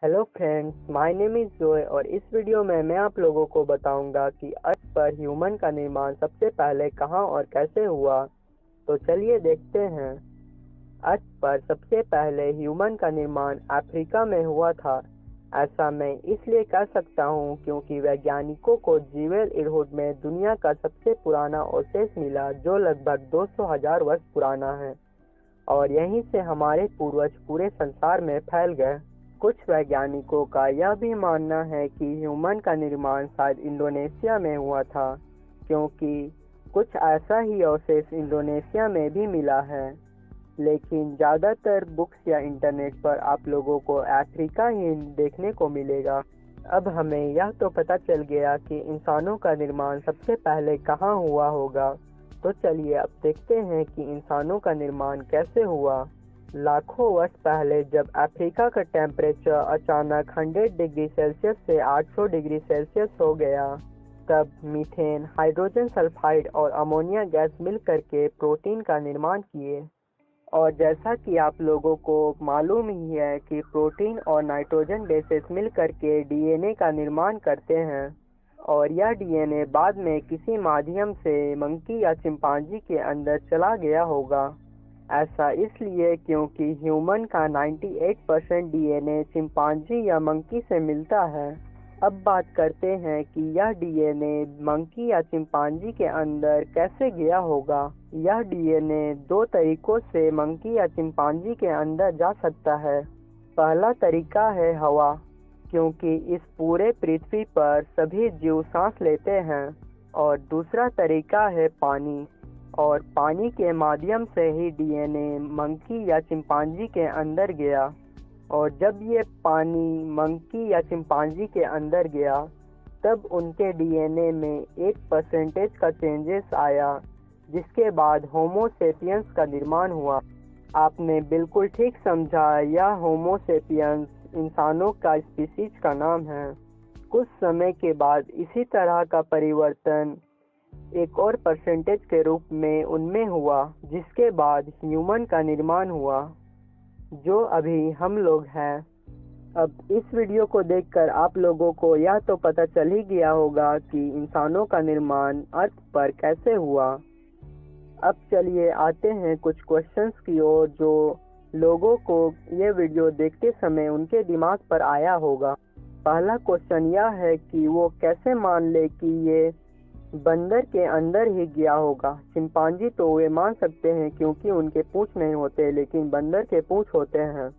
Hello friends, my name is Joy और इस video में मैं आप लोगों को बताऊंगा कि अर्थ पर ह्यूमन का निर्माण सबसे पहले कहां और कैसे हुआ। तो चलिए देखते हैं। अर्थ पर सबसे पहले ह्यूमन का निर्माण अफ्रीका में हुआ था। ऐसा मैं इसलिए कह सकता हूं क्योंकि वैज्ञानिकों को जीवेल इरहुड में दुनिया का सबसे पुराना अवशेष मिला जो लगभग 200,000 वर्ष पुराना है और यहीं से हमारे पूर्वज पूरे संसार में फैल गए। कुछ वैज्ञानिकों का यह भी मानना है कि ह्यूमन का निर्माण शायद इंडोनेशिया में हुआ था, क्योंकि कुछ ऐसा ही अवशेष इंडोनेशिया में भी मिला है। लेकिन ज़्यादातर बुक्स या इंटरनेट पर आप लोगों को अफ्रीका ही देखने को मिलेगा। अब हमें यह तो पता चल गया कि इंसानों का निर्माण सबसे पहले कहाँ हुआ होगा। तो चलिए अब देखते हैं कि इंसानों का निर्माण कैसे हुआ। लाखों वर्ष पहले जब अफ्रीका का टेम्परेचर अचानक 100 डिग्री सेल्सियस से 800 डिग्री सेल्सियस हो गया, तब मीथेन, हाइड्रोजन सल्फाइड और अमोनिया गैस मिलकर के प्रोटीन का निर्माण किए। और जैसा कि आप लोगों को मालूम ही है कि प्रोटीन और नाइट्रोजन बेसेस मिलकर के डीएनए का निर्माण करते हैं और यह डीएनए बाद में किसी माध्यम से मंकी या चिंपांजी के अंदर चला गया होगा। ऐसा इसलिए क्योंकि ह्यूमन का 98% डीएनए चिंपांजी या मंकी से मिलता है। अब बात करते हैं कि यह डीएनए मंकी या चिंपांजी के अंदर कैसे गया होगा। यह डीएनए दो तरीकों से मंकी या चिंपांजी के अंदर जा सकता है। पहला तरीका है हवा, क्योंकि इस पूरे पृथ्वी पर सभी जीव सांस लेते हैं, और दूसरा तरीका है पानी, और पानी के माध्यम से ही डीएनए मंकी या चिंपांजी के अंदर गया। और जब ये पानी मंकी या चिंपांजी के अंदर गया, तब उनके डीएनए में 1% का चेंजेस आया, जिसके बाद होमो सेपियंस का निर्माण हुआ। आपने बिल्कुल ठीक समझा, यह होमो सेपियंस इंसानों का स्पीशीज का नाम है। कुछ समय के बाद इसी तरह का परिवर्तन एक और परसेंटेज के रूप में उनमें हुआ, जिसके बाद ह्यूमन का निर्माण हुआ, जो अभी हम लोग हैं। अब इस वीडियो को देखकर आप लोगों को यह तो पता चल ही गया होगा कि इंसानों का निर्माण अर्थ पर कैसे हुआ। अब चलिए आते हैं कुछ क्वेश्चंस की ओर जो लोगों को ये वीडियो देखते समय उनके दिमाग पर आया होगा। पहला क्वेश्चन यह है कि वो कैसे मान ले कि ये बंदर के अंदर ही गया होगा। चिंपांजी तो वे मान सकते हैं क्योंकि उनके पूंछ नहीं होते, लेकिन बंदर के पूंछ होते हैं।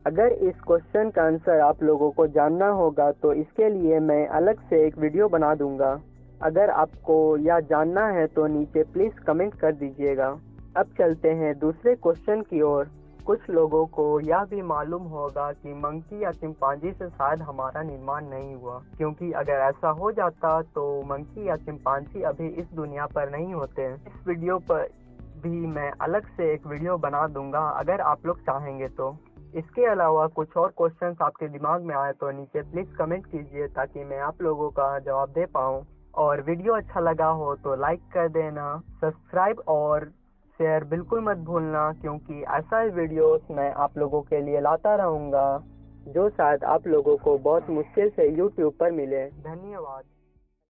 अगर इस क्वेश्चन का आंसर आप लोगों को जानना होगा तो इसके लिए मैं अलग से एक वीडियो बना दूंगा। अगर आपको यह जानना है तो नीचे प्लीज़ कमेंट कर दीजिएगा। अब चलते हैं दूसरे क्वेश्चन की ओर। कुछ लोगों को यह भी मालूम होगा कि मंकी या चिंपांजी से शायद हमारा निर्माण नहीं हुआ, क्योंकि अगर ऐसा हो जाता तो मंकी या चिंपांजी अभी इस दुनिया पर नहीं होते। इस वीडियो पर भी मैं अलग से एक वीडियो बना दूंगा अगर आप लोग चाहेंगे तो। इसके अलावा कुछ और क्वेश्चंस आपके दिमाग में आए तो नीचे प्लीज़ कमेंट कीजिए ताकि मैं आप लोगों का जवाब दे पाऊँ। और वीडियो अच्छा लगा हो तो लाइक कर देना, सब्सक्राइब और शेयर बिल्कुल मत भूलना, क्योंकि ऐसा ही वीडियोस मैं आप लोगों के लिए लाता रहूँगा जो शायद आप लोगों को बहुत मुश्किल से YouTube पर मिले। धन्यवाद।